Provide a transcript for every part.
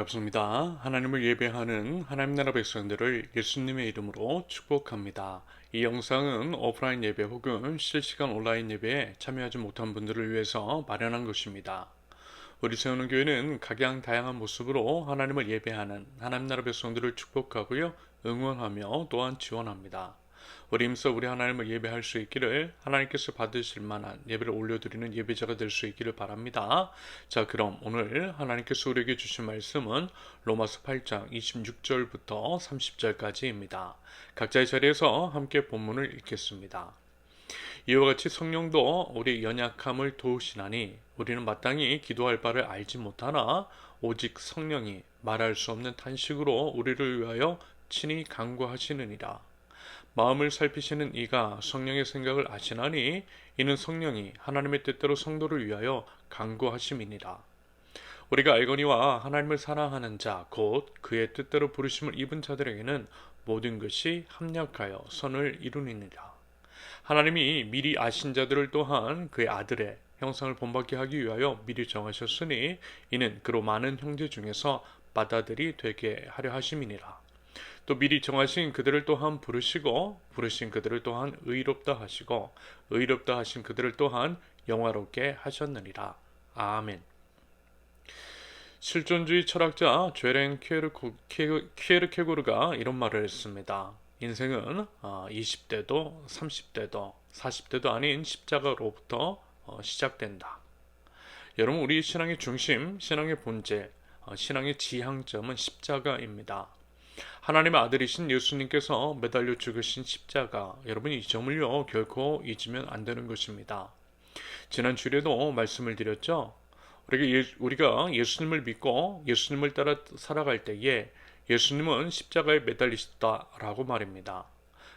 반갑습니다. 하나님을 예배하는 하나님 나라 백성들을 예수님의 이름으로 축복합니다. 이 영상은 오프라인 예배 혹은 실시간 온라인 예배에 참여하지 못한 분들을 위해서 마련한 것입니다. 우리 세우는 교회는 각양 다양한 모습으로 하나님을 예배하는 하나님 나라 백성들을 축복하고요, 응원하며 또한 지원합니다. 우리 힘써 우리 하나님을 예배할 수 있기를, 하나님께서 받으실 만한 예배를 올려드리는 예배자가 될 수 있기를 바랍니다. 자, 그럼 오늘 하나님께서 우리에게 주신 말씀은 로마서 8장 26절부터 30절까지입니다. 각자의 자리에서 함께 본문을 읽겠습니다. 이와 같이 성령도 우리 연약함을 도우시나니 우리는 마땅히 기도할 바를 알지 못하나 오직 성령이 말할 수 없는 탄식으로 우리를 위하여 친히 간구하시느니라. 마음을 살피시는 이가 성령의 생각을 아시나니 이는 성령이 하나님의 뜻대로 성도를 위하여 간구하심이니라. 우리가 알거니와 하나님을 사랑하는 자 곧 그의 뜻대로 부르심을 입은 자들에게는 모든 것이 합력하여 선을 이루니라. 하나님이 미리 아신 자들을 또한 그의 아들의 형상을 본받게 하기 위하여 미리 정하셨으니 이는 그로 많은 형제 중에서 맏아들이 되게 하려 하심이니라. 또 미리 정하신 그들을 또한 부르시고 부르신 그들을 또한 의롭다 하시고 의롭다 하신 그들을 또한 영화롭게 하셨느니라. 아멘. 실존주의 철학자 죄렌 키에르케고르가 이런 말을 했습니다. 인생은 20대도 30대도 40대도 아닌 십자가로부터 시작된다. 여러분, 우리 신앙의 중심, 신앙의 본질, 신앙의 지향점은 십자가입니다. 하나님의 아들이신 예수님께서 매달려 죽으신 십자가, 여러분 이 점을요 결코 잊으면 안 되는 것입니다. 지난 주일에도 말씀을 드렸죠. 우리가 예수님을 믿고 예수님을 따라 살아갈 때에 예수님은 십자가에 매달리셨다라고 말입니다.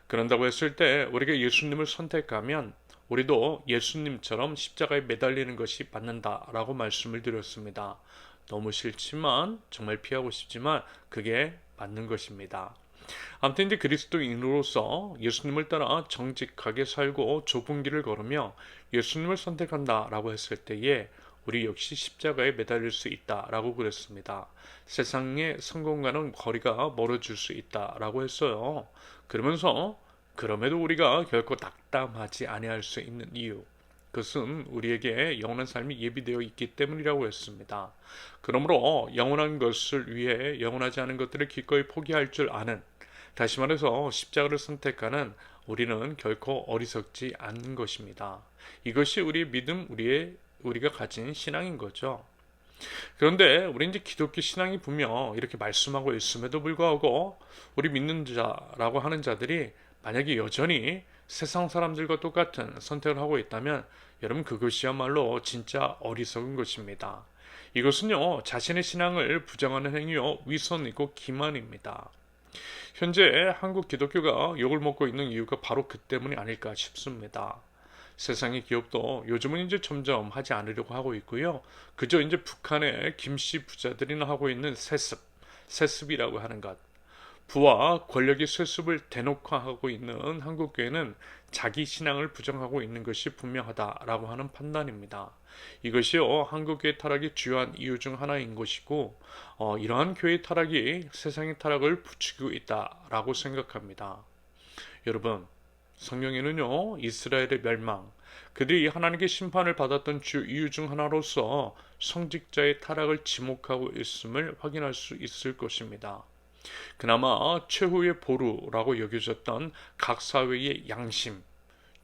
그런다고 했을 때 우리가 예수님을 선택하면 우리도 예수님처럼 십자가에 매달리는 것이 맞는다라고 말씀을 드렸습니다. 너무 싫지만, 정말 피하고 싶지만 그게 맞는 것입니다. 아무튼 이제 그리스도인으로서 예수님을 따라 정직하게 살고 좁은 길을 걸으며 예수님을 선택한다라고 했을 때에 우리 역시 십자가에 매달릴 수 있다라고 그랬습니다. 세상의 성공과는 거리가 멀어질 수 있다라고 했어요. 그러면서 그럼에도 우리가 결코 낙담하지 아니할 수 있는 이유, 그것은 우리에게 영원한 삶이 예비되어 있기 때문이라고 했습니다. 그러므로 영원한 것을 위해 영원하지 않은 것들을 기꺼이 포기할 줄 아는, 다시 말해서 십자가를 선택하는 우리는 결코 어리석지 않는 것입니다. 이것이 우리의 믿음, 우리가 가진 신앙인 거죠. 그런데 우리 이제 기독교 신앙이 분명 이렇게 말씀하고 있음에도 불구하고 우리 믿는 자라고 하는 자들이 만약에 여전히 세상 사람들과 똑같은 선택을 하고 있다면 여러분, 그것이야말로 진짜 어리석은 것입니다. 이것은요 자신의 신앙을 부정하는 행위요 위선이고 기만입니다. 현재 한국 기독교가 욕을 먹고 있는 이유가 바로 그 때문이 아닐까 싶습니다. 세상의 기업도 요즘은 이제 점점 하지 않으려고 하고 있고요. 그저 이제 북한의 김씨 부자들이나 하고 있는 세습이라고 하는 것. 부와 권력의 세습을 대놓고 하고 있는 한국교회는 자기 신앙을 부정하고 있는 것이 분명하다라고 하는 판단입니다. 이것이요 한국교회 타락의 주요한 이유 중 하나인 것이고, 이러한 교회 타락이 세상의 타락을 부추기고 있다라고 생각합니다. 여러분, 성경에는요 이스라엘의 멸망, 그들이 하나님께 심판을 받았던 주 이유 중 하나로서 성직자의 타락을 지목하고 있음을 확인할 수 있을 것입니다. 그나마 최후의 보루라고 여겨졌던 각 사회의 양심,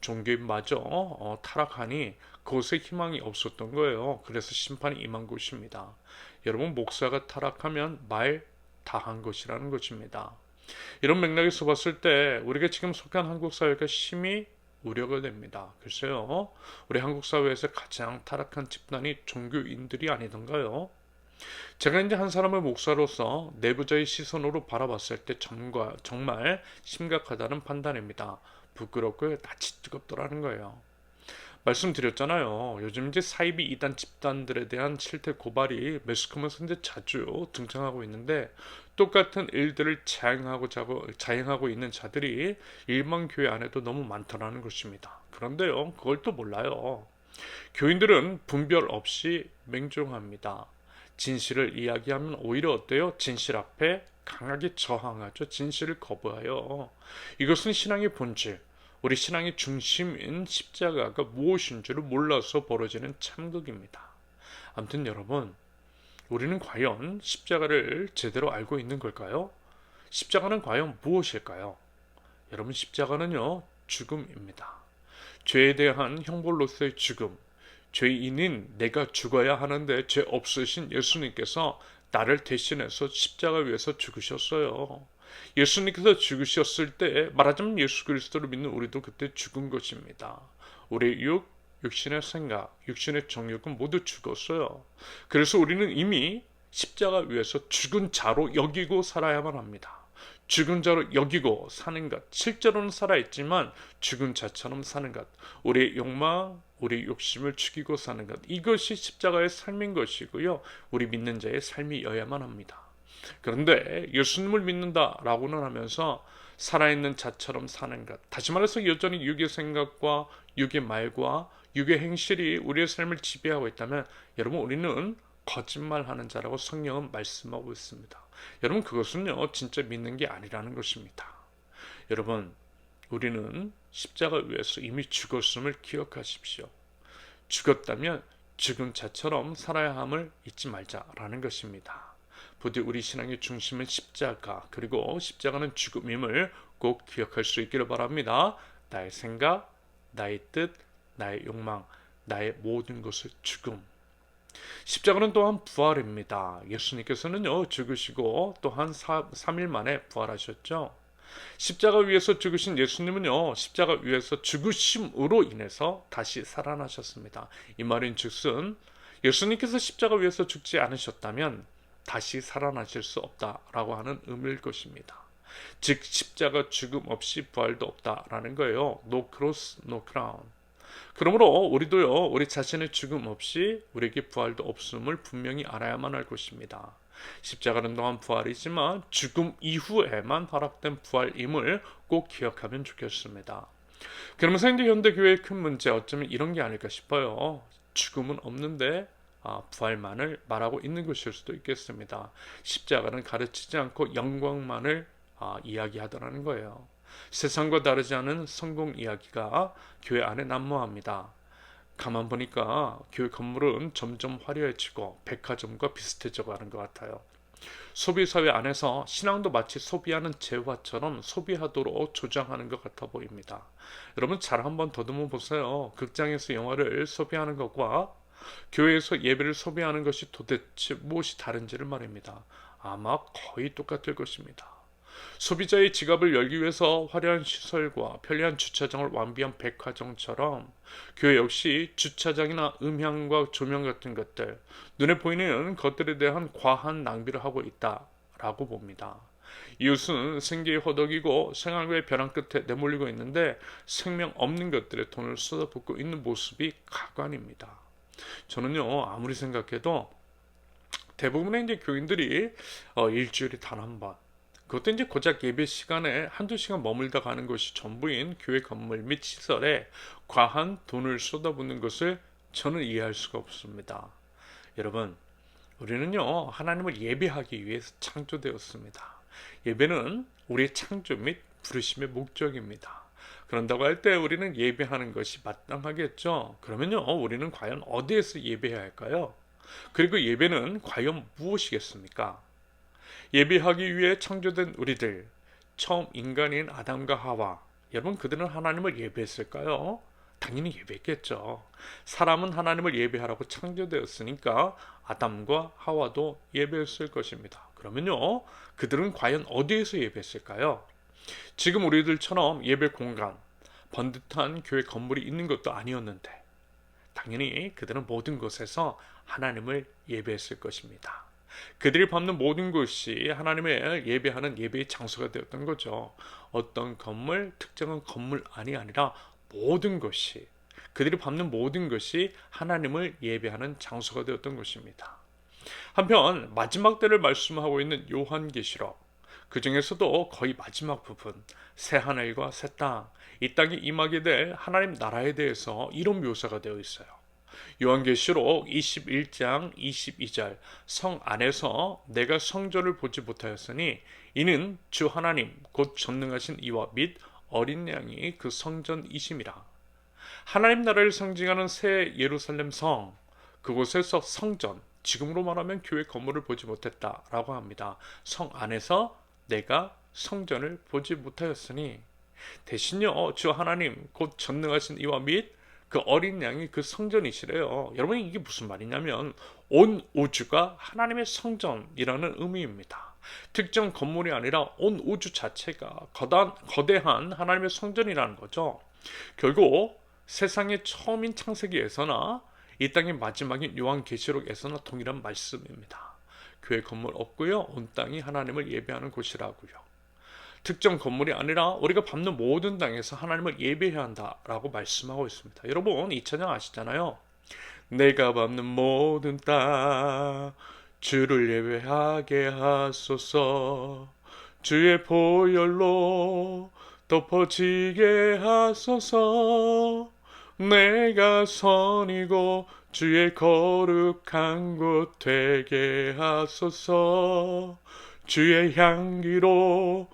종교인마저 타락하니 그곳에 희망이 없었던 거예요. 그래서 심판이 임한 곳입니다. 여러분, 목사가 타락하면 말 다 한 것이라는 것입니다. 이런 맥락에서 봤을 때 우리가 지금 속한 한국 사회가 심히 우려가 됩니다. 글쎄요, 우리 한국 사회에서 가장 타락한 집단이 종교인들이 아니던가요? 제가 이제 한 사람의 목사로서 내부자의 시선으로 바라봤을 때 정말 심각하다는 판단입니다. 부끄럽고 낯이 뜨겁더라는 거예요. 말씀드렸잖아요. 요즘 이제 사이비 이단 집단들에 대한 실태 고발이 매스컴에서 이제 자주 등장하고 있는데, 똑같은 일들을 자행하고 있는 자들이 일반 교회 안에도 너무 많더라는 것입니다. 그런데요, 그걸 또 몰라요. 교인들은 분별 없이 맹종합니다. 진실을 이야기하면 오히려 어때요? 진실 앞에 강하게 저항하죠. 진실을 거부하여. 이것은 신앙의 본질, 우리 신앙의 중심인 십자가가 무엇인지를 몰라서 벌어지는 참극입니다. 아무튼 여러분, 우리는 과연 십자가를 제대로 알고 있는 걸까요? 십자가는 과연 무엇일까요? 여러분, 십자가는요, 죽음입니다. 죄에 대한 형벌로서의 죽음, 죄인인 내가 죽어야 하는데 죄 없으신 예수님께서 나를 대신해서 십자가 위에서 죽으셨어요. 예수님께서 죽으셨을 때 말하자면 예수 그리스도를 믿는 우리도 그때 죽은 것입니다. 우리의 육신의 생각, 육신의 정욕은 모두 죽었어요. 그래서 우리는 이미 십자가 위에서 죽은 자로 여기고 살아야만 합니다. 죽은 자로 여기고 사는 것, 실제로는 살아있지만 죽은 자처럼 사는 것, 우리의 욕망, 우리의 욕심을 죽이고 사는 것, 이것이 십자가의 삶인 것이고요, 우리 믿는 자의 삶이어야만 합니다. 그런데 예수님을 믿는다라고는 하면서 살아있는 자처럼 사는 것, 다시 말해서 여전히 육의 생각과 육의 말과 육의 행실이 우리의 삶을 지배하고 있다면 여러분, 우리는 거짓말하는 자라고 성경은 말씀하고 있습니다. 여러분, 그것은요 진짜 믿는 게 아니라는 것입니다. 여러분, 우리는 십자가 위에서 이미 죽었음을 기억하십시오. 죽었다면 죽은 자처럼 살아야 함을 잊지 말자라는 것입니다. 부디 우리 신앙의 중심은 십자가, 그리고 십자가는 죽음임을 꼭 기억할 수 있기를 바랍니다. 나의 생각, 나의 뜻, 나의 욕망, 나의 모든 것을 죽음. 십자가는 또한 부활입니다. 예수님께서는요 죽으시고 또한 3일 만에 부활하셨죠. 십자가 위에서 죽으신 예수님은요 십자가 위에서 죽으심으로 인해서 다시 살아나셨습니다. 이 말인 즉슨 예수님께서 십자가 위에서 죽지 않으셨다면 다시 살아나실 수 없다라고 하는 의미일 것입니다. 즉 십자가 죽음 없이 부활도 없다라는 거예요. No cross, no crown. 그러므로 우리도요 우리 자신의 죽음 없이 우리에게 부활도 없음을 분명히 알아야만 할 것입니다. 십자가는 또한 부활이지만 죽음 이후에만 허락된 부활임을 꼭 기억하면 좋겠습니다. 그러면서 현대 교회의 큰 문제, 어쩌면 이런 게 아닐까 싶어요. 죽음은 없는데 부활만을 말하고 있는 것일 수도 있겠습니다. 십자가는 가르치지 않고 영광만을 이야기하더라는 거예요. 세상과 다르지 않은 성공 이야기가 교회 안에 난무합니다. 가만 보니까 교회 건물은 점점 화려해지고 백화점과 비슷해져 가는 것 같아요. 소비사회 안에서 신앙도 마치 소비하는 재화처럼 소비하도록 조장하는 것 같아 보입니다. 여러분, 잘 한번 더듬어 보세요. 극장에서 영화를 소비하는 것과 교회에서 예배를 소비하는 것이 도대체 무엇이 다른지를 말입니다. 아마 거의 똑같을 것입니다. 소비자의 지갑을 열기 위해서 화려한 시설과 편리한 주차장을 완비한 백화점처럼 교회 역시 주차장이나 음향과 조명 같은 것들, 눈에 보이는 것들에 대한 과한 낭비를 하고 있다라고 봅니다. 이웃은 생계의 허덕이고 생활과의 벼랑 끝에 내몰리고 있는데 생명 없는 것들에 돈을 쏟아붓고 있는 모습이 가관입니다. 저는요 아무리 생각해도 대부분의 이제 교인들이 일주일에 단 한 번, 그것도 이제 고작 예배 시간에 한두 시간 머물다 가는 것이 전부인 교회 건물 및 시설에 과한 돈을 쏟아붓는 것을 저는 이해할 수가 없습니다. 여러분, 우리는요 하나님을 예배하기 위해서 창조되었습니다. 예배는 우리의 창조 및 부르심의 목적입니다. 그런다고 할 때 우리는 예배하는 것이 마땅하겠죠. 그러면요 우리는 과연 어디에서 예배해야 할까요? 그리고 예배는 과연 무엇이겠습니까? 예배하기 위해 창조된 우리들, 처음 인간인 아담과 하와, 여러분 그들은 하나님을 예배했을까요? 당연히 예배했겠죠. 사람은 하나님을 예배하라고 창조되었으니까 아담과 하와도 예배했을 것입니다. 그러면요 그들은 과연 어디에서 예배했을까요? 지금 우리들처럼 예배 공간, 번듯한 교회 건물이 있는 것도 아니었는데 당연히 그들은 모든 곳에서 하나님을 예배했을 것입니다. 그들이 밟는 모든 것이 하나님의 예배하는 예배의 장소가 되었던 거죠. 어떤 건물, 특정한 건물 안이 아니라 모든 것이, 그들이 밟는 모든 것이 하나님을 예배하는 장소가 되었던 것입니다. 한편 마지막 때를 말씀하고 있는 요한계시록, 그 중에서도 거의 마지막 부분, 새하늘과 새 땅, 이 땅에 임하게 될 하나님 나라에 대해서 이런 묘사가 되어 있어요. 요한계시록 21장 22절 성 안에서 내가 성전을 보지 못하였으니 이는 주 하나님 곧 전능하신 이와 및 어린 양이 그 성전이심이라. 하나님 나라를 상징하는 새 예루살렘 성, 그곳에서 성전, 지금으로 말하면 교회 건물을 보지 못했다라고 합니다. 성 안에서 내가 성전을 보지 못하였으니 대신요 주 하나님 곧 전능하신 이와 및 그 어린 양이 그 성전이시래요. 여러분 이게 무슨 말이냐면 온 우주가 하나님의 성전이라는 의미입니다. 특정 건물이 아니라 온 우주 자체가 거대한 하나님의 성전이라는 거죠. 결국 세상의 처음인 창세기에서나 이 땅의 마지막인 요한계시록에서나 동일한 말씀입니다. 교회 건물 없고요. 온 땅이 하나님을 예배하는 곳이라고요. 특정 건물이 아니라 우리가 밟는 모든 땅에서 하나님을 예배해야 한다라고 말씀하고 있습니다. 여러분 이 찬양 아시잖아요. 내가 밟는 모든 땅 주를 예배하게 하소서. 주의 보혈로 덮어지게 하소서. 내가 선이고 주의 거룩한 곳 되게 하소서. 주의 향기로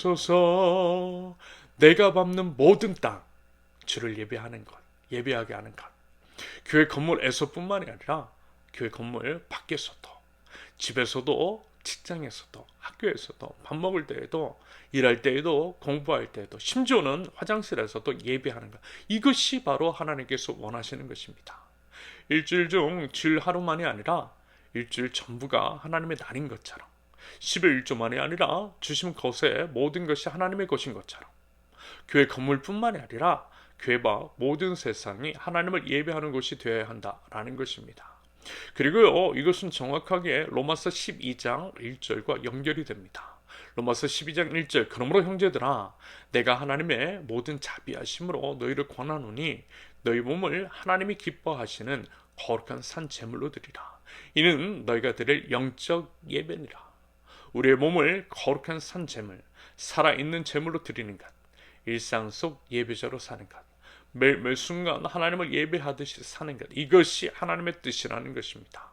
물들이소서. 내가 밟는 모든 땅 주를 예배하는 것, 예배하게 하는 것. 교회 건물에서뿐만이 아니라 교회 건물 밖에서도, 집에서도, 직장에서도, 학교에서도, 밥 먹을 때에도, 일할 때에도, 공부할 때에도, 심지어는 화장실에서도 예배하는 것. 이것이 바로 하나님께서 원하시는 것입니다. 일주일 중 주일 하루만이 아니라 일주일 전부가 하나님의 날인 것처럼, 10일 1조만이 아니라 주신 것의 모든 것이 하나님의 것인 것처럼, 교회 건물뿐만이 아니라 교회와 모든 세상이 하나님을 예배하는 곳이 되어야 한다라는 것입니다. 그리고요 이것은 정확하게 로마서 12장 1절과 연결이 됩니다. 로마서 12장 1절 그러므로 형제들아 내가 하나님의 모든 자비하심으로 너희를 권하노니 너희 몸을 하나님이 기뻐하시는 거룩한 산 제물로 드리라. 이는 너희가 드릴 영적 예배니라. 우리의 몸을 거룩한 산 제물, 살아있는 제물로 드리는 것, 일상 속 예배자로 사는 것, 매일매일 순간 하나님을 예배하듯이 사는 것, 이것이 하나님의 뜻이라는 것입니다.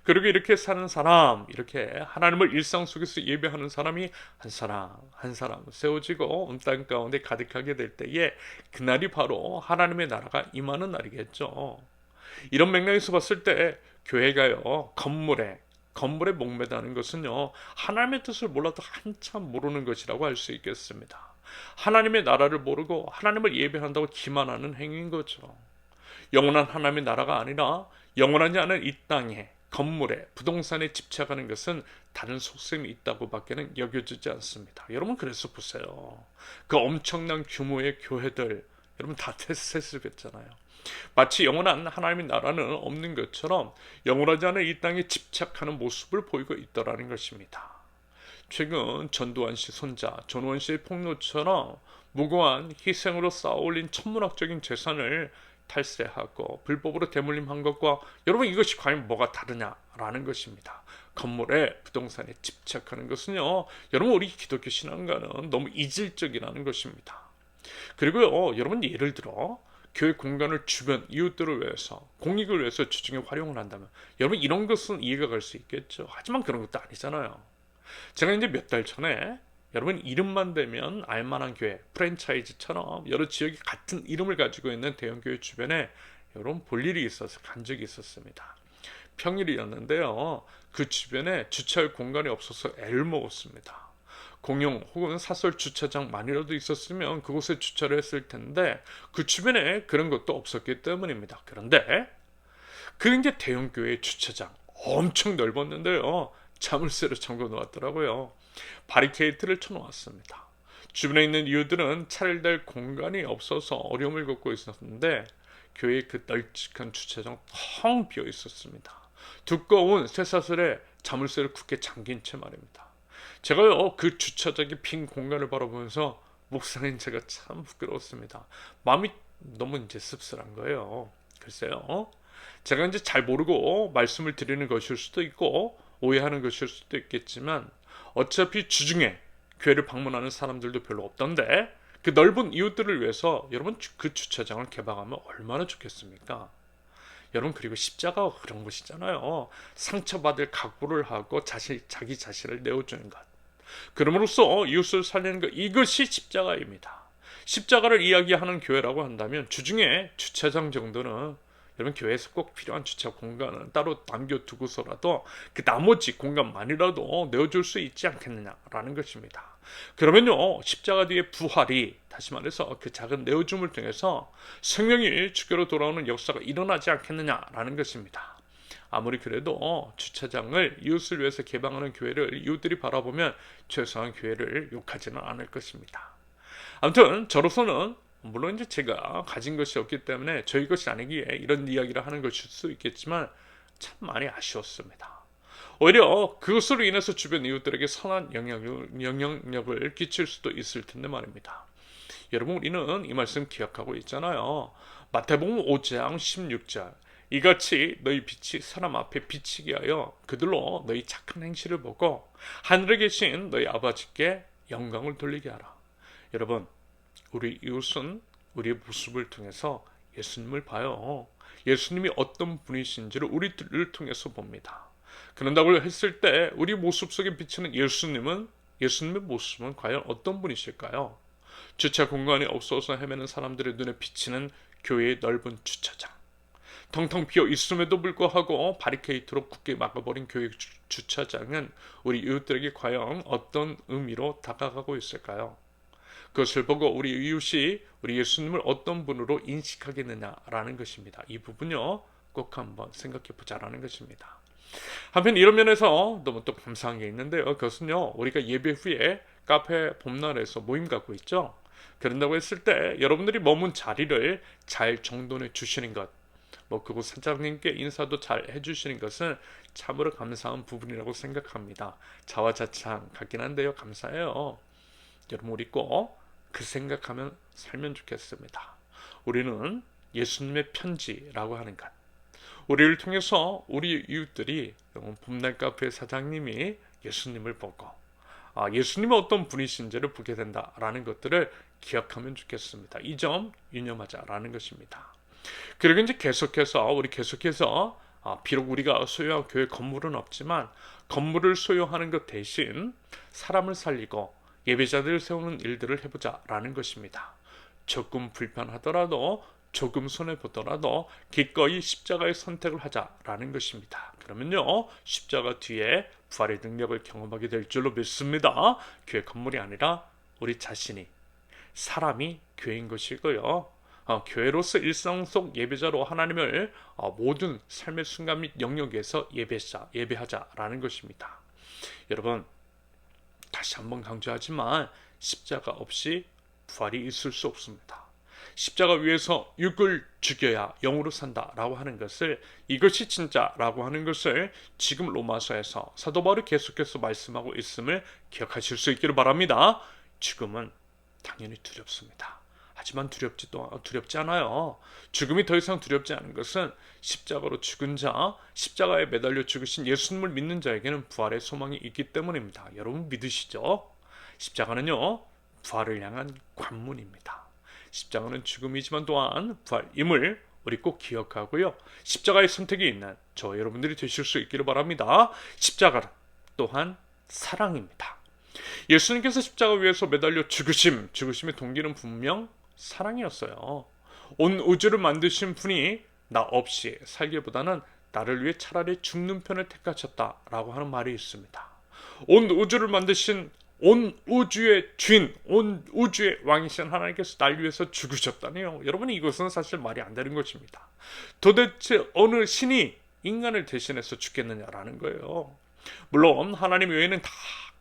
그리고 이렇게 사는 사람, 이렇게 하나님을 일상 속에서 예배하는 사람이 한 사람 한 사람 세워지고 온 땅 가운데 가득하게 될 때에 그날이 바로 하나님의 나라가 임하는 날이겠죠. 이런 맥락에서 봤을 때 교회가요 건물에 목매다는 것은요 하나님의 뜻을 몰라도 한참 모르는 것이라고 할 수 있겠습니다. 하나님의 나라를 모르고 하나님을 예배한다고 기만하는 행위인 거죠. 영원한 하나님의 나라가 아니라 영원하지 않은 이 땅에 건물에 부동산에 집착하는 것은 다른 속셈이 있다고 밖에는 여겨지지 않습니다. 여러분 그래서 보세요. 그 엄청난 규모의 교회들 여러분 다 테스트했잖아요. 마치 영원한 하나님의 나라는 없는 것처럼 영원하지 않은 이 땅에 집착하는 모습을 보이고 있더라는 것입니다. 최근 전두환 씨 손자 전우원 씨의 폭로처럼 무고한 희생으로 쌓아올린 천문학적인 재산을 탈세하고 불법으로 대물림한 것과 여러분 이것이 과연 뭐가 다르냐라는 것입니다. 건물에 부동산에 집착하는 것은요 여러분 우리 기독교 신앙과는 너무 이질적이라는 것입니다. 그리고요 여러분 예를 들어 교회 공간을 주변 이웃들을 위해서 공익을 위해서 주중에 활용을 한다면 여러분 이런 것은 이해가 갈 수 있겠죠. 하지만 그런 것도 아니잖아요. 제가 이제 몇 달 전에 여러분 이름만 대면 알만한 교회 프랜차이즈처럼 여러 지역이 같은 이름을 가지고 있는 대형교회 주변에 여러분 볼 일이 있어서 간 적이 있었습니다. 평일이었는데요 그 주변에 주차할 공간이 없어서 애를 먹었습니다. 공용 혹은 사설 주차장만이라도 있었으면 그곳에 주차를 했을 텐데 그 주변에 그런 것도 없었기 때문입니다. 그런데 그 이제 대형교회 주차장 엄청 넓었는데요 자물쇠로 잠궈 놓았더라고요. 바리케이트를 쳐놓았습니다. 주변에 있는 이웃들은 차를 댈 공간이 없어서 어려움을 겪고 있었는데 교회의 그 널찍한 주차장 텅 비어 있었습니다. 두꺼운 쇠사슬에 자물쇠를 굳게 잠긴 채 말입니다. 제가요 그 주차장의 빈 공간을 바라보면서 목사님 제가 참 부끄러웠습니다. 마음이 너무 이제 씁쓸한 거예요. 글쎄요 제가 이제 잘 모르고 말씀을 드리는 것일 수도 있고 오해하는 것일 수도 있겠지만 어차피 주중에 교회를 방문하는 사람들도 별로 없던데 그 넓은 이웃들을 위해서 여러분 그 주차장을 개방하면 얼마나 좋겠습니까? 여러분 그리고 십자가가 그런 것이잖아요. 상처받을 각오를 하고 자기 자신을 내어주는 것. 그럼으로써 이웃을 살리는 것, 이것이 십자가입니다. 십자가를 이야기하는 교회라고 한다면 주중에 주차장 정도는 여러분 교회에서 꼭 필요한 주차 공간은 따로 남겨두고서라도 그 나머지 공간만이라도 내어줄 수 있지 않겠느냐라는 것입니다. 그러면요 십자가 뒤에 부활이 다시 말해서 그 작은 내어줌을 통해서 생명이 주께로 돌아오는 역사가 일어나지 않겠느냐라는 것입니다. 아무리 그래도 주차장을 이웃을 위해서 개방하는 교회를 이웃들이 바라보면 최소한 교회를 욕하지는 않을 것입니다. 아무튼 저로서는 물론 이제 제가 가진 것이 없기 때문에 저희 것이 아니기에 이런 이야기를 하는 것일 수 있겠지만 참 많이 아쉬웠습니다. 오히려 그것으로 인해서 주변 이웃들에게 선한 영향력을 끼칠 수도 있을 텐데 말입니다. 여러분 우리는 이 말씀 기억하고 있잖아요. 마태복음 5장 16절 이같이 너희 빛이 사람 앞에 비치게 하여 그들로 너희 착한 행실을 보고 하늘에 계신 너희 아버지께 영광을 돌리게 하라. 여러분 우리 이웃은 우리의 모습을 통해서 예수님을 봐요. 예수님이 어떤 분이신지를 우리들을 통해서 봅니다. 그런다고 했을 때 우리 모습 속에 비치는 예수님의 모습은 과연 어떤 분이실까요? 주차 공간이 없어서 헤매는 사람들의 눈에 비치는 교회의 넓은 주차장. 텅텅 비어 있음에도 불구하고 바리케이트로 굳게 막아버린 교회 주차장은 우리 이웃들에게 과연 어떤 의미로 다가가고 있을까요? 그것을 보고 우리 이웃이 우리 예수님을 어떤 분으로 인식하겠느냐라는 것입니다. 이 부분요 꼭 한번 생각해 보자라는 것입니다. 한편 이런 면에서 너무 또 감사한 게 있는데요. 그것은요 우리가 예배 후에 카페 봄날에서 모임 갖고 있죠. 그런다고 했을 때 여러분들이 머문 자리를 잘 정돈해 주시는 것, 그곳 사장님께 인사도 잘 해주시는 것은 참으로 감사한 부분이라고 생각합니다. 자화자찬 같긴 한데요 감사해요. 여러분 우리 꼭 그 생각하면 살면 좋겠습니다. 우리는 예수님의 편지라고 하는 것, 우리를 통해서 우리 이웃들이 봄날 카페 사장님이 예수님을 보고 예수님은 어떤 분이신지를 보게 된다라는 것들을 기억하면 좋겠습니다. 이 점 유념하자라는 것입니다. 그리고 이제 계속해서 비록 우리가 소유한 교회 건물은 없지만 건물을 소유하는 것 대신 사람을 살리고 예배자들을 세우는 일들을 해보자라는 것입니다. 조금 불편하더라도 조금 손해보더라도 기꺼이 십자가의 선택을 하자라는 것입니다. 그러면요 십자가 뒤에 부활의 능력을 경험하게 될 줄로 믿습니다. 교회 건물이 아니라 우리 자신이 사람이 교회인 것이고요. 교회로서 일상 속 예배자로 하나님을 모든 삶의 순간 및 영역에서 예배하자라는 것입니다. 여러분 다시 한번 강조하지만 십자가 없이 부활이 있을 수 없습니다. 십자가 위에서 육을 죽여야 영으로 산다라고 하는 것을, 이것이 진짜라고 하는 것을 지금 로마서에서 사도 바울이 계속해서 말씀하고 있음을 기억하실 수 있기를 바랍니다. 죽음은 당연히 두렵습니다. 하지만 두렵지 않아요. 죽음이 더 이상 두렵지 않은 것은 십자가로 죽은 자, 십자가에 매달려 죽으신 예수님을 믿는 자에게는 부활의 소망이 있기 때문입니다. 여러분 믿으시죠? 십자가는요 부활을 향한 관문입니다. 십자가는 죽음이지만 또한 부활임을 우리 꼭 기억하고요. 십자가의 선택이 있는 저 여러분들이 되실 수 있기를 바랍니다. 십자가는 또한 사랑입니다. 예수님께서 십자가 위에서 매달려 죽으심의 동기는 분명 사랑이었어요. 온 우주를 만드신 분이 나 없이 살기보다는 나를 위해 차라리 죽는 편을 택하셨다라고 하는 말이 있습니다. 온 우주를 만드신 온 우주의 주인, 온 우주의 왕이신 하나님께서 날 위해서 죽으셨다네요. 여러분 이것은 사실 말이 안 되는 것입니다. 도대체 어느 신이 인간을 대신해서 죽겠느냐라는 거예요. 물론 하나님 외에는 다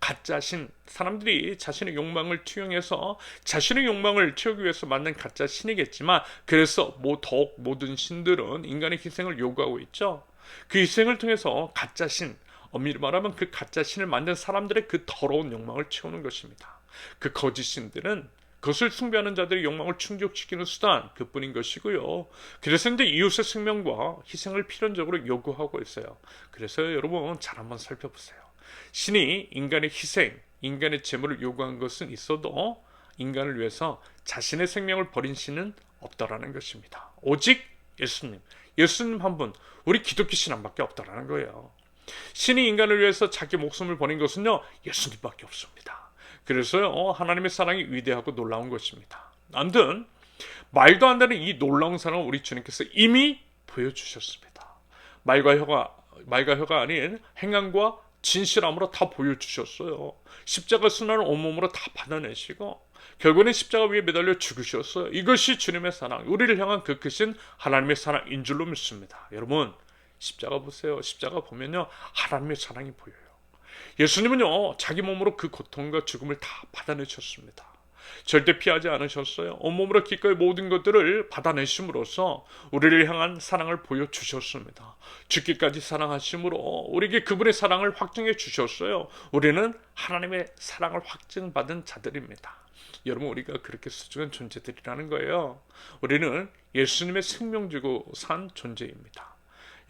가짜신, 사람들이 자신의 욕망을 투영해서 자신의 욕망을 채우기 위해서 만든 가짜 신이겠지만, 그래서 더욱 모든 신들은 인간의 희생을 요구하고 있죠. 그 희생을 통해서 가짜 신, 엄밀히 말하면 그 가짜 신을 만든 사람들의 그 더러운 욕망을 채우는 것입니다. 그 거짓 신들은 그것을 숭배하는 자들의 욕망을 충족시키는 수단, 그뿐인 것이고요. 그래서 이제 이웃의 생명과 희생을 필연적으로 요구하고 있어요. 그래서 여러분 잘 한번 살펴보세요. 신이 인간의 희생, 인간의 재물을 요구한 것은 있어도 인간을 위해서 자신의 생명을 버린 신은 없다라는 것입니다. 오직 예수님 한 분, 우리 기독교 신앙밖에 없다라는 거예요. 신이 인간을 위해서 자기 목숨을 버린 것은요, 예수님밖에 없습니다. 그래서요, 하나님의 사랑이 위대하고 놀라운 것입니다. 아무튼 말도 안 되는 이 놀라운 사랑을 우리 주님께서 이미 보여주셨습니다. 말과 혀가 아닌 행함과 진실함으로 다 보여주셨어요. 십자가 순환을 온몸으로 다 받아내시고 결국에는 십자가 위에 매달려 죽으셨어요. 이것이 주님의 사랑, 우리를 향한 그 크신 하나님의 사랑인 줄로 믿습니다. 여러분, 십자가 보세요. 십자가 보면요, 하나님의 사랑이 보여요. 예수님은요, 자기 몸으로 그 고통과 죽음을 다 받아내셨습니다. 절대 피하지 않으셨어요. 온몸으로 기꺼이 모든 것들을 받아내심으로써 우리를 향한 사랑을 보여주셨습니다. 죽기까지 사랑하심으로 우리에게 그분의 사랑을 확증해 주셨어요. 우리는 하나님의 사랑을 확증받은 자들입니다. 여러분, 우리가 그렇게 소중한 존재들이라는 거예요. 우리는 예수님의 생명 주고 산 존재입니다.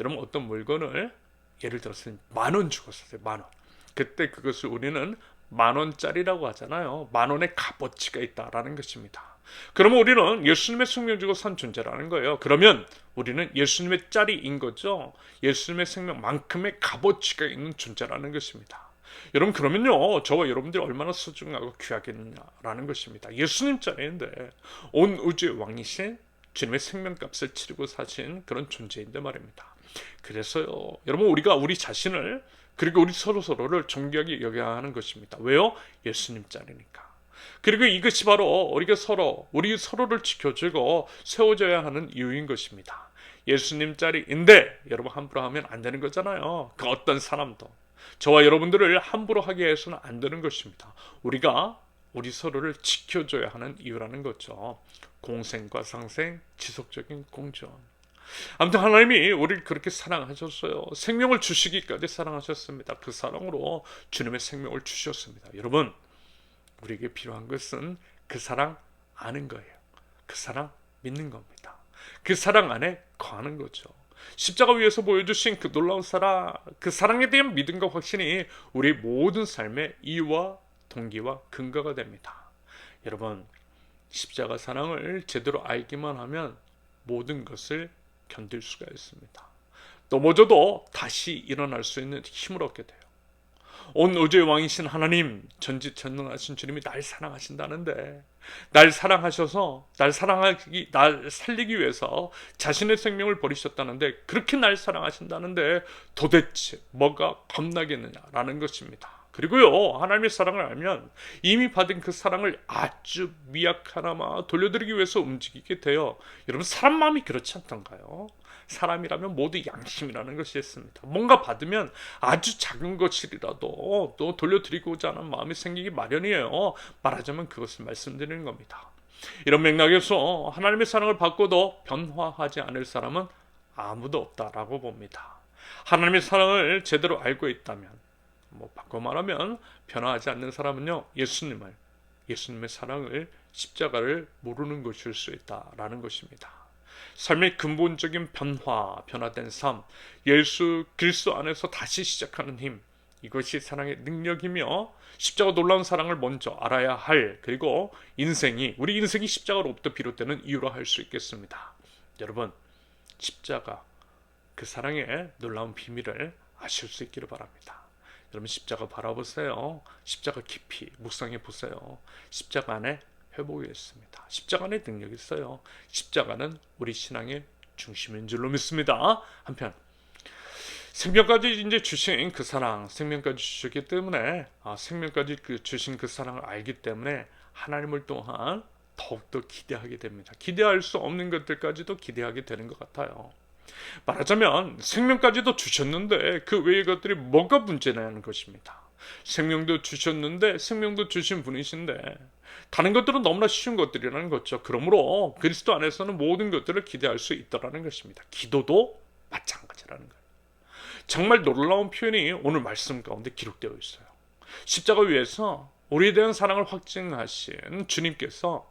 여러분, 어떤 물건을 예를 들어서 10,000원 주고 샀어요. 10,000원. 그때 그것을 우리는 10,000원짜리라고 하잖아요. 10,000원의 값어치가 있다라는 것입니다. 그러면 우리는 예수님의 생명 주고 산 존재라는 거예요. 그러면 우리는 예수님의 짤인 거죠. 예수님의 생명만큼의 값어치가 있는 존재라는 것입니다. 여러분, 그러면요, 저와 여러분들이 얼마나 소중하고 귀하겠느냐라는 것입니다. 예수님 짤인데 온 우주의 왕이신 주님의 생명값을 치르고 사신 그런 존재인데 말입니다. 그래서요, 여러분, 우리가 우리 자신을 그리고 우리 서로를 존귀하게 여겨야 하는 것입니다. 왜요? 예수님 짤이니까. 그리고 이것이 바로 우리 서로를 지켜주고 세워줘야 하는 이유인 것입니다. 예수님 짤인데 여러분, 함부로 하면 안 되는 거잖아요. 그 어떤 사람도 저와 여러분들을 함부로 하게 해서는 안 되는 것입니다. 우리가 우리 서로를 지켜줘야 하는 이유라는 거죠. 공생과 상생, 지속적인 공존. 아무튼 하나님이 우리를 그렇게 사랑하셨어요. 생명을 주시기까지 사랑하셨습니다. 그 사랑으로 주님의 생명을 주셨습니다. 여러분, 우리에게 필요한 것은 그 사랑 아는 거예요. 그 사랑 믿는 겁니다. 그 사랑 안에 거하는 거죠. 십자가 위에서 보여주신 그 놀라운 사랑, 그 사랑에 대한 믿음과 확신이 우리 모든 삶의 이유와 동기와 근거가 됩니다. 여러분, 십자가 사랑을 제대로 알기만 하면 모든 것을 견딜 수가 있습니다. 넘어져도 다시 일어날 수 있는 힘을 얻게 돼요. 온 우주의 왕이신 하나님, 전지전능하신 주님이 날 사랑하신다는데, 날 사랑하셔서 날 살리기 위해서 자신의 생명을 버리셨다는데, 그렇게 날 사랑하신다는데 도대체 뭐가 겁나겠느냐라는 것입니다. 그리고요, 하나님의 사랑을 알면 이미 받은 그 사랑을 아주 미약하나마 돌려드리기 위해서 움직이게 돼요. 여러분, 사람 마음이 그렇지 않던가요? 사람이라면 모두 양심이라는 것이 있습니다. 뭔가 받으면 아주 작은 것이라도 또 돌려드리고자 하는 마음이 생기기 마련이에요. 말하자면 그것을 말씀드리는 겁니다. 이런 맥락에서 하나님의 사랑을 받고도 변화하지 않을 사람은 아무도 없다라고 봅니다. 하나님의 사랑을 제대로 알고 있다면, 바꿔 말하면 변화하지 않는 사람은요, 예수님의 사랑을, 십자가를 모르는 것일 수 있다라는 것입니다. 삶의 근본적인 변화된 삶, 예수 그리스도 안에서 다시 시작하는 힘, 이것이 사랑의 능력이며 십자가 놀라운 사랑을 먼저 알아야 할, 그리고 우리 인생이 십자가로부터 비롯되는 이유로 할 수 있겠습니다. 여러분, 십자가, 그 사랑의 놀라운 비밀을 아실 수 있기를 바랍니다. 여러분, 십자가 바라보세요. 십자가 깊이 묵상해 보세요. 십자가 안에 회복이 있습니다. 십자가 안에 능력이 있어요. 십자가는 우리 신앙의 중심인 줄로 믿습니다. 한편 생명까지 이제 주신 그 사랑, 생명까지 주셨기 때문에 생명까지 주신 그 사랑을 알기 때문에 하나님을 또한 더욱더 기대하게 됩니다. 기대할 수 없는 것들까지도 기대하게 되는 것 같아요. 말하자면 생명까지도 주셨는데 그 외의 것들이 뭐가 문제냐는 것입니다. 생명도 주셨는데, 생명도 주신 분이신데 다른 것들은 너무나 쉬운 것들이라는 거죠. 그러므로 그리스도 안에서는 모든 것들을 기대할 수 있다는 것입니다. 기도도 마찬가지라는 거예요. 정말 놀라운 표현이 오늘 말씀 가운데 기록되어 있어요. 십자가 위에서 우리에 대한 사랑을 확증하신 주님께서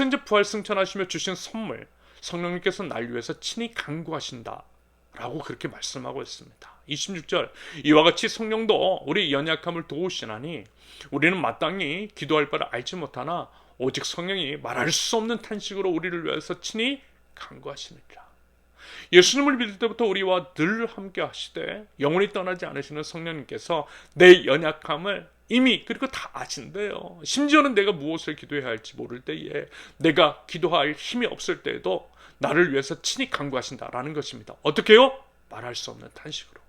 이제 부활 승천하시며 주신 선물, 성령님께서 날 위해서 친히 간구하신다 라고 그렇게 말씀하고 있습니다. 26절 이와 같이 성령도 우리 연약함을 도우시나니 우리는 마땅히 기도할 바를 알지 못하나 오직 성령이 말할 수 없는 탄식으로 우리를 위해서 친히 간구하시느니라. 예수님을 믿을 때부터 우리와 늘 함께 하시되 영원히 떠나지 않으시는 성령님께서 내 연약함을 이미 그리고 다 아신대요. 심지어는 내가 무엇을 기도해야 할지 모를 때에 내가 기도할 힘이 없을 때에도 나를 위해서 친히 간구하신다라는 것입니다. 어떻게요? 말할 수 없는 탄식으로.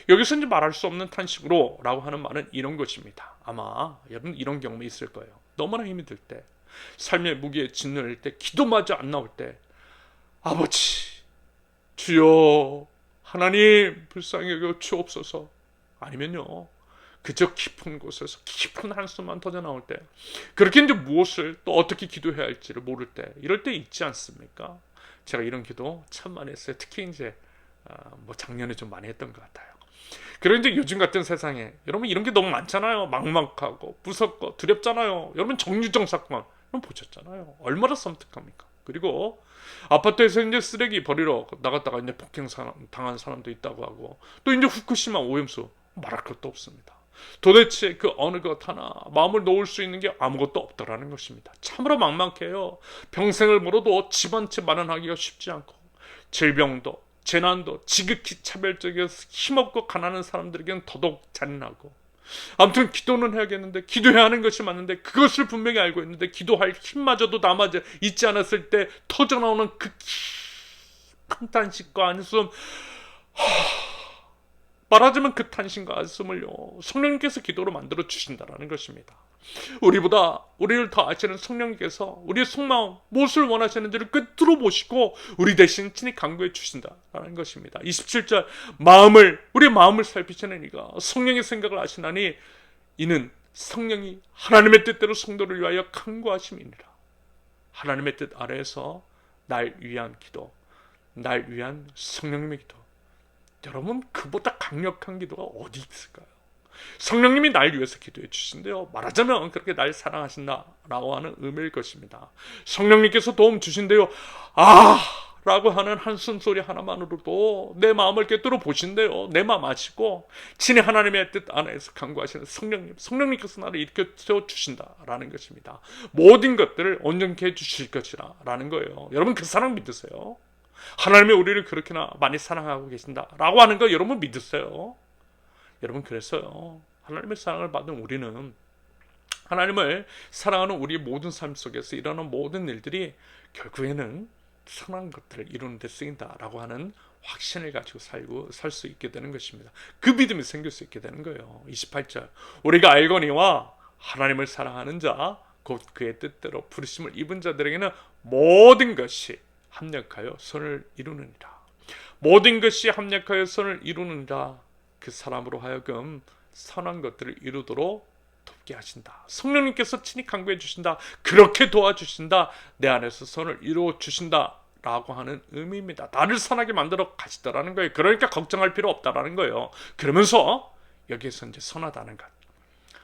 여기서 이제 말할 수 없는 탄식으로 라고 하는 말은 이런 것입니다. 아마 여러분 이런 경험이 있을 거예요. 너무나 힘이 들 때, 삶의 무게에 짓눌릴 때, 기도마저 안 나올 때, 아버지 주여 하나님 불쌍히 여겨 주옵소서. 아니면요 그저 깊은 곳에서 깊은 한숨만 터져 나올 때, 그렇게 이제 무엇을 또 어떻게 기도해야 할지를 모를 때, 이럴 때 있지 않습니까? 제가 이런 기도 참 많이 했어요. 특히 이제 작년에 좀 많이 했던 것 같아요. 그런데 이제 요즘 같은 세상에 여러분 이런 게 너무 많잖아요. 막막하고 무섭고 두렵잖아요. 여러분 정유정 사건 여러분 보셨잖아요. 얼마나 섬뜩합니까? 그리고 아파트에서 이제 쓰레기 버리러 나갔다가 이제 폭행 당한 사람도 있다고 하고, 또 이제 후쿠시마 오염수 말할 것도 없습니다. 도대체 그 어느 것 하나 마음을 놓을 수 있는 게 아무것도 없다라는 것입니다. 참으로 막막해요. 평생을 물어도 집 한 채 마련하기가 쉽지 않고, 질병도 재난도 지극히 차별적이어서 힘없고 가난한 사람들에게는 더더욱 잔인하고, 아무튼 기도는 해야겠는데, 기도해야 하는 것이 맞는데 그것을 분명히 알고 있는데 기도할 힘마저도 남아져 있지 않았을 때 터져나오는 그 깊은 탄식과 한숨, 말하자면 그 탄식과 한숨을요 성령님께서 기도로 만들어 주신다라는 것입니다. 우리보다 우리를 더 아시는 성령님께서 우리의 속마음 무엇을 원하시는지를 꿰뚫어 보시고 우리 대신 친히 간구해 주신다라는 것입니다. 27절 우리의 마음을 살피시는 이가 성령의 생각을 아시나니 이는 성령이 하나님의 뜻대로 성도를 위하여 간구하심이니라. 하나님의 뜻 아래에서 날 위한 기도, 날 위한 성령님의 기도, 여러분 그보다 강력한 기도가 어디 있을까요? 성령님이 날 위해서 기도해 주신대요. 말하자면 그렇게 날 사랑하신다라고 하는 의미일 것입니다. 성령님께서 도움 주신대요. 라고 하는 한숨 소리 하나만으로도 내 마음을 꿰뚫어 보신대요. 내 마음 아시고 친히 하나님의 뜻 안에서 간구하시는 성령님께서 나를 일으켜 주신다라는 것입니다. 모든 것들을 온전케 해 주실 것이라는 거예요. 여러분 그 사랑 믿으세요? 하나님이 우리를 그렇게나 많이 사랑하고 계신다라고 하는 거 여러분 믿으세요? 여러분 그래서요 하나님의 사랑을 받은 우리는 하나님을 사랑하는 우리의 모든 삶 속에서 일어나는 모든 일들이 결국에는 선한 것들을 이루는 데 쓰인다라고 하는 확신을 가지고 살 수 있게 되는 것입니다. 그 믿음이 생길 수 있게 되는 거예요. 28절 우리가 알거니와 하나님을 사랑하는 자 곧 그의 뜻대로 부르심을 입은 자들에게는 모든 것이 합력하여 선을 이루느니라. 모든 것이 합력하여 선을 이루느니라. 그 사람으로 하여금 선한 것들을 이루도록 돕게 하신다. 성령님께서 친히 간구해 주신다. 그렇게 도와주신다. 내 안에서 선을 이루어 주신다 라고 하는 의미입니다. 나를 선하게 만들어 가시더라는 거예요. 그러니까 걱정할 필요 없다라는 거예요. 그러면서 여기에서 이제 선하다는 것,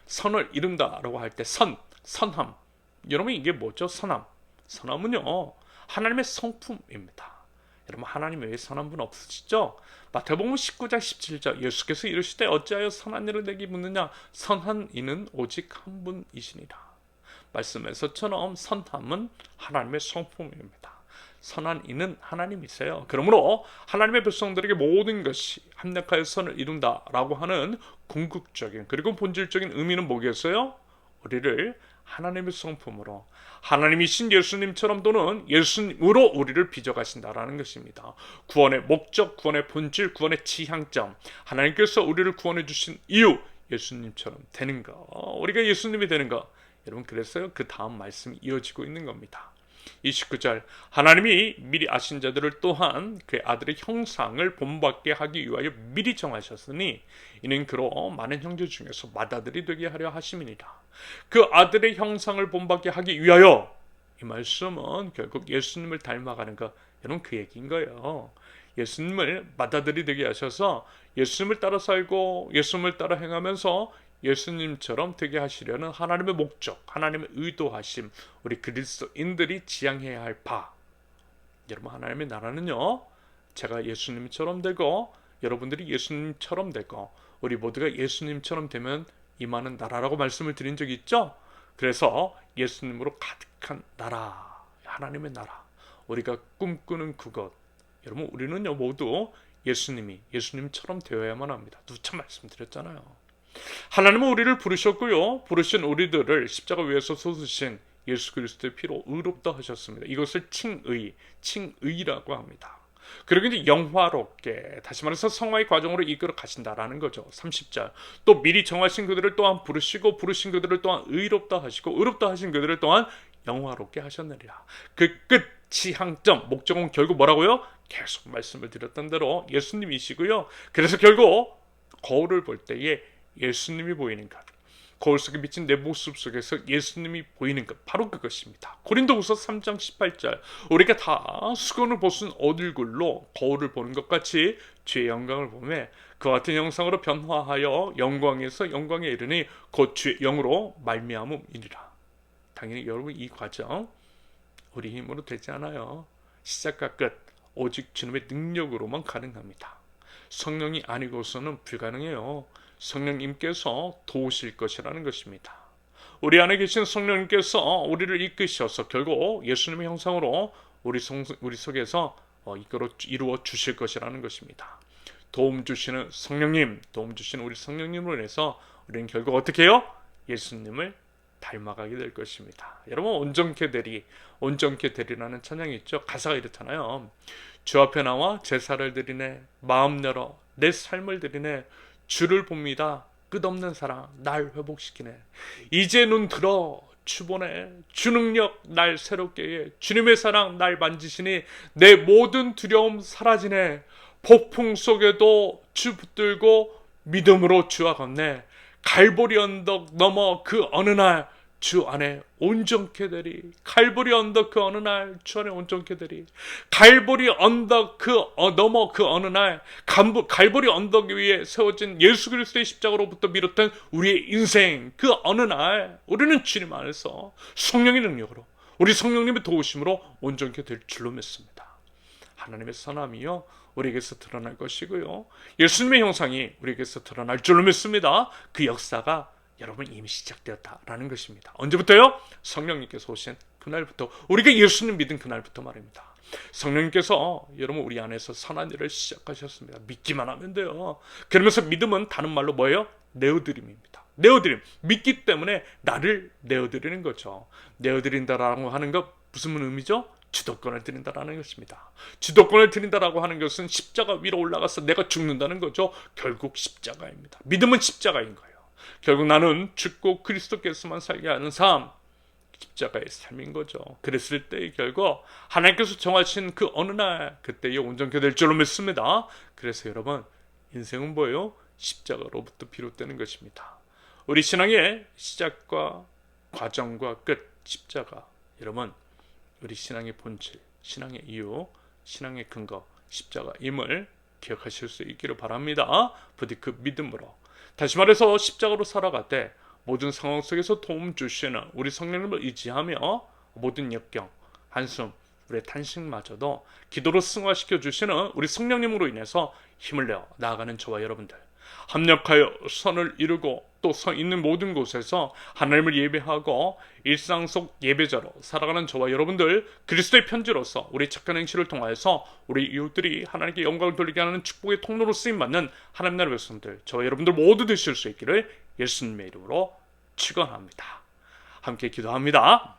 선을 이룬다라고 할 때 선함. 여러분 이게 뭐죠? 선함은요 하나님의 성품입니다. 여러분 하나님 외에 선한 분 없으시죠? 마태복음 19장 17절 예수께서 이르시되 어찌하여 선한 일을 내게 묻느냐? 선한 이는 오직 한 분이시니라. 말씀에서처럼 선함은 하나님의 성품입니다. 선한 이는 하나님이세요. 그러므로 하나님의 백성들에게 모든 것이 합력하여 선을 이룬다라고 하는 궁극적인 그리고 본질적인 의미는 뭐겠어요? 우리를 하나님의 성품으로 하나님이신 예수님처럼 또는 예수님으로 우리를 빚어가신다라는 것입니다. 구원의 목적, 구원의 본질, 구원의 지향점, 하나님께서 우리를 구원해 주신 이유, 예수님처럼 되는 것, 우리가 예수님이 되는 것. 여러분 그래서요 그 다음 말씀이 이어지고 있는 겁니다. 29절 하나님이 미리 아신 자들을 또한 그의 아들의 형상을 본받게 하기 위하여 미리 정하셨으니 이는 그로 많은 형제 중에서 맏아들이 되게 하려 하심이니라. 그 아들의 형상을 본받게 하기 위하여, 이 말씀은 결국 예수님을 닮아가는 것, 여러분 그 얘기인 거예요. 예수님을 맏아들이 되게 하셔서 예수님을 따라 살고 예수님을 따라 행하면서 예수님처럼 되게 하시려는 하나님의 목적, 하나님의 의도하심, 우리 그리스도인들이 지향해야 할 바. 여러분 하나님의 나라는요 제가 예수님처럼 되고 여러분들이 예수님처럼 되고 우리 모두가 예수님처럼 되면 임하는 나라라고 말씀을 드린 적이 있죠. 그래서 예수님으로 가득한 나라, 하나님의 나라, 우리가 꿈꾸는 그것, 여러분 우리는요 모두 예수님처럼 되어야만 합니다. 누차 말씀드렸잖아요. 하나님은 우리를 부르셨고요, 부르신 우리들을 십자가 위에서 쏟으신 예수 그리스도의 피로 의롭다 하셨습니다. 이것을 칭의라고 합니다. 그리고 이제 영화롭게, 다시 말해서 성화의 과정으로 이끌어 가신다라는 거죠. 30절. 또 미리 정하신 그들을 또한 부르시고 부르신 그들을 또한 의롭다 하시고 의롭다 하신 그들을 또한 영화롭게 하셨느니라. 그 끝 지향점, 목적은 결국 뭐라고요? 계속 말씀을 드렸던 대로 예수님이시고요. 그래서 결국 거울을 볼 때에 예수님이 보이는 것, 거울 속에 비친 내 모습 속에서 예수님이 보이는 것, 바로 그것입니다. 고린도후서 3장 18절. 우리가 다 수건을 벗은 얼굴로 거울을 보는 것 같이 주의 영광을 보며 그와 같은 형상으로 변화하여 영광에서 영광에 이르니 곧 주의 영으로 말미암음이니라. 당연히 여러분 이 과정 우리 힘으로 되지 않아요. 시작과 끝 오직 주님의 능력으로만 가능합니다. 성령이 아니고서는 불가능해요. 성령님께서 도우실 것이라는 것입니다. 우리 안에 계신 성령님께서 우리를 이끄셔서 결국 예수님의 형상으로 우리 속에서 이루어 주실 것이라는 것입니다. 도움 주시는 성령님, 도움 주시는 우리 성령님으로 인해서 우리는 결국 어떻게 해요? 예수님을 닮아가게 될 것입니다. 여러분 온전케 되리라는 찬양이 있죠. 가사가 이렇잖아요. 주 앞에 나와 제사를 드리네, 마음 열어 내 삶을 드리네, 주를 봅니다. 끝없는 사랑 날 회복시키네. 이제 눈 들어 주 보네. 주 능력 날 새롭게 해. 주님의 사랑 날 만지시니 내 모든 두려움 사라지네. 폭풍 속에도 주 붙들고 믿음으로 주와 걷네. 갈보리 언덕 넘어 그 어느 날 주 안에 온전케 되리. 갈보리 언덕 그 어느 날 주 안에 온전케 되리. 갈보리 언덕 넘어 그 어느 날 갈보리 언덕 위에 세워진 예수 그리스도의 십자가로부터 비롯된 우리의 인생 그 어느 날 우리는 주님 안에서 성령의 능력으로 우리 성령님의 도우심으로 온전케 될 줄로 믿습니다. 하나님의 선함이요 우리에게서 드러날 것이고요, 예수님의 형상이 우리에게서 드러날 줄로 믿습니다. 그 역사가 여러분 이미 시작되었다라는 것입니다. 언제부터요? 성령님께서 오신 그날부터, 우리가 예수님 믿은 그날부터 말입니다. 성령님께서 여러분 우리 안에서 선한 일을 시작하셨습니다. 믿기만 하면 돼요. 그러면서 믿음은 다른 말로 뭐예요? 내어드림입니다. 내어드림. 믿기 때문에 나를 내어드리는 거죠. 내어드린다라고 하는 것 무슨 의미죠? 주도권을 드린다라는 것입니다. 주도권을 드린다라고 하는 것은 십자가 위로 올라가서 내가 죽는다는 거죠. 결국 십자가입니다. 믿음은 십자가인 거예요. 결국 나는 죽고 그리스도께서만 살게 하는 삶, 십자가의 삶인 거죠. 그랬을 때 결국 하나님께서 정하신 그 어느 날 그때에 온전케 될 줄로 믿습니다. 그래서 여러분 인생은 뭐예요? 십자가로부터 비롯되는 것입니다. 우리 신앙의 시작과 과정과 끝, 십자가. 여러분 우리 신앙의 본질, 신앙의 이유, 신앙의 근거, 십자가임을 기억하실 수 있기를 바랍니다. 부디 그 믿음으로, 다시 말해서 십자가로 살아가되 모든 상황 속에서 도움 주시는 우리 성령님을 의지하며 모든 역경, 한숨, 우리의 탄식마저도 기도로 승화시켜 주시는 우리 성령님으로 인해서 힘을 내어 나아가는 저와 여러분들, 합력하여 선을 이루고 또 서 있는 모든 곳에서 하나님을 예배하고 일상 속 예배자로 살아가는 저와 여러분들, 그리스도의 편지로서 우리 착한 행실을 통하여서 우리 이웃들이 하나님께 영광을 돌리게 하는 축복의 통로로 쓰임받는 하나님 나라의 백성들, 저와 여러분들 모두 되실 수 있기를 예수님의 이름으로 축원합니다. 함께 기도합니다.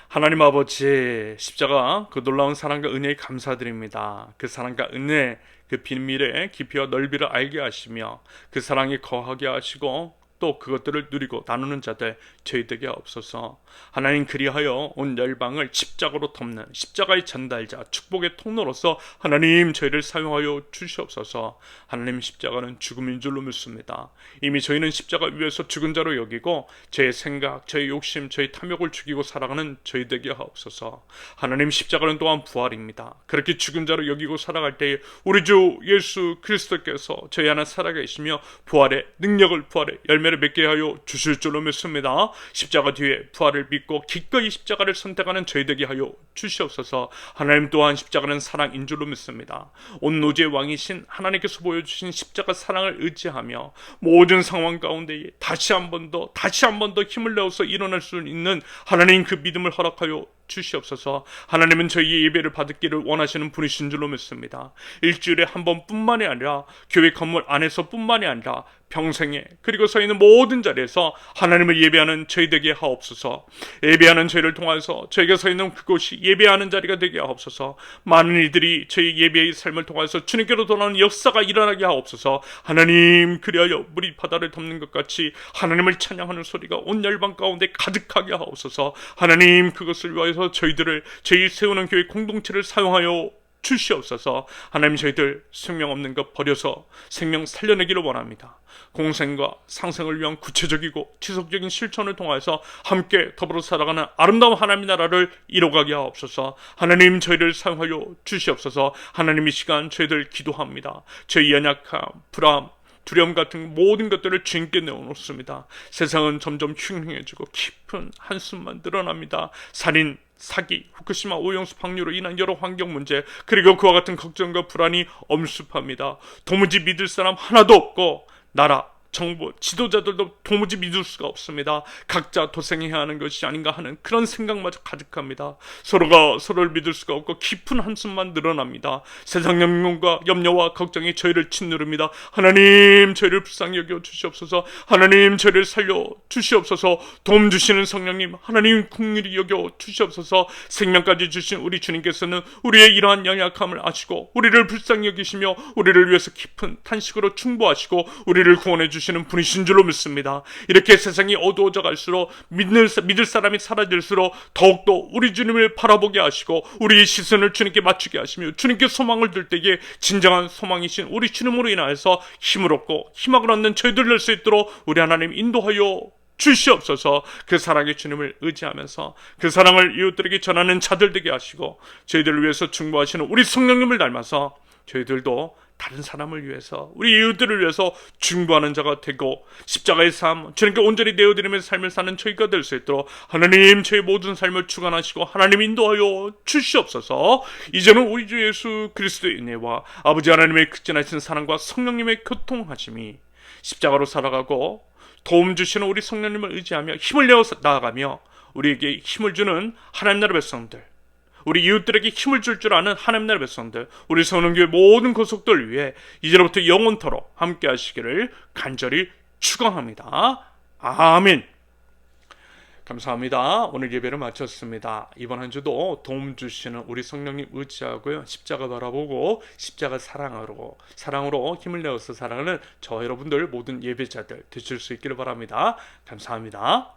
하나님 아버지, 십자가 그 놀라운 사랑과 은혜에 감사드립니다. 그 사랑과 은혜, 그 비밀의 깊이와 넓이를 알게 하시며 그 사랑에 거하게 하시고 또 그것들을 누리고 나누는 자들 저희 되게 없어서, 하나님 그리하여 온 열방을 십자가로 덮는 십자가의 전달자, 축복의 통로로서 하나님 저희를 사용하여 주시옵소서. 하나님 십자가는 죽음인 줄로 믿습니다. 이미 저희는 십자가 위에서 죽은 자로 여기고 저의 생각, 저의 욕심, 저의 탐욕을 죽이고 살아가는 저희 되게 하옵소서. 하나님 십자가는 또한 부활입니다. 그렇게 죽은 자로 여기고 살아갈 때에 우리 주 예수 그리스도께서 저희 안에 살아계시며 부활의 능력을, 부활의 열매 열매를 맺게 하여 주실 줄로 믿습니다. 십자가 뒤에 부활을 믿고 기꺼이 십자가를 선택하는 저희 되게 하여 주시옵소서. 하나님 또한 십자가는 사랑인 줄로 믿습니다. 온 노지의 왕이신 하나님께서 보여주신 십자가 사랑을 의지하며 모든 상황 가운데에 다시 한 번 더 힘을 내어서 일어날 수 있는 하나님 그 믿음을 허락하여 주시옵소서. 하나님은 저희의 예배를 받기를 원하시는 분이신 줄로 믿습니다. 일주일에 한 번뿐만이 아니라 교회 건물 안에서 뿐만이 아니라 평생에, 그리고 서 있는 모든 자리에서 하나님을 예배하는 저희 되게 하옵소서. 예배하는 저희를 통해서 저희가 서 있는 그곳이 예배하는 자리가 되게 하옵소서. 많은 이들이 저희 예배의 삶을 통해서 주님께로 돌아오는 역사가 일어나게 하옵소서. 하나님, 그리하여 물이 바다를 덮는 것 같이 하나님을 찬양하는 소리가 온 열방 가운데 가득하게 하옵소서. 하나님, 그것을 위하여서 저희 세우는 교회 공동체를 사용하여 주시옵소서. 하나님, 저희들 생명 없는 것 버려서 생명 살려내기를 원합니다. 공생과 상생을 위한 구체적이고 지속적인 실천을 통해서 함께 더불어 살아가는 아름다운 하나님의 나라를 이뤄가게 하옵소서. 하나님, 저희를 사용하여 주시옵소서. 하나님, 이 시간 저희들 기도합니다. 저희 연약함, 불안, 두려움 같은 모든 것들을 주님께 내어놓습니다. 세상은 점점 흉흉해지고 깊은 한숨만 늘어납니다. 살인, 사기, 후쿠시마 오염수 방류로 인한 여러 환경 문제, 그리고 그와 같은 걱정과 불안이 엄습합니다. 도무지 믿을 사람 하나도 없고 나라, 정부, 지도자들도 도무지 믿을 수가 없습니다. 각자 도생해야 하는 것이 아닌가 하는 그런 생각마저 가득합니다. 서로가 서로를 믿을 수가 없고 깊은 한숨만 늘어납니다. 세상 염려와 걱정이 저희를 짓누릅니다. 하나님, 저희를 불쌍히 여겨 주시옵소서. 하나님, 저희를 살려 주시옵소서. 도움 주시는 성령님, 하나님 긍휼히 여겨 주시옵소서. 생명까지 주신 우리 주님께서는 우리의 이러한 연약함을 아시고 우리를 불쌍히 여기시며 우리를 위해서 깊은 탄식으로 충보하시고 우리를 구원해 주시는 분이신 줄로 믿습니다. 이렇게 세상이 어두워져 갈수록 믿을 사람이 사라질수록 더욱더 우리 주님을 바라보게 하시고 우리의 시선을 주님께 맞추게 하시며 주님께 소망을 들 때에 진정한 소망이신 우리 주님으로 인하여서 힘을 얻고 희망을 얻는 저희들 될 수 있도록 우리 하나님 인도하여 주시옵소서. 그 사랑의 주님을 의지하면서 그 사랑을 이웃들에게 전하는 자들 되게 하시고 저희들을 위해서 중보하시는 우리 성령님을 닮아서 저희들도 다른 사람을 위해서, 우리 이웃들을 위해서 중보하는 자가 되고 십자가의 삶, 주님께 온전히 내어드리면서 삶을 사는 저희가 될 수 있도록 하나님, 저희 모든 삶을 주관하시고 하나님 인도하여 주시옵소서. 이제는 우리 주 예수 그리스도의 은혜와 아버지 하나님의 극진하신 사랑과 성령님의 교통하심이 십자가로 살아가고 도움 주시는 우리 성령님을 의지하며 힘을 내어 나아가며 우리에게 힘을 주는 하나님 나라 백성들, 우리 이웃들에게 힘을 줄 아는 하나님 나라 백성들, 우리 선원교회 모든 구속들 위해 이제로부터 영원토록 함께 하시기를 간절히 축원합니다. 아멘. 감사합니다. 오늘 예배를 마쳤습니다. 이번 한 주도 도움 주시는 우리 성령님 의지하고요, 십자가 바라보고 십자가 사랑으로 힘을 내어서 살아가는 저 여러분들 모든 예배자들 되실 수 있기를 바랍니다. 감사합니다.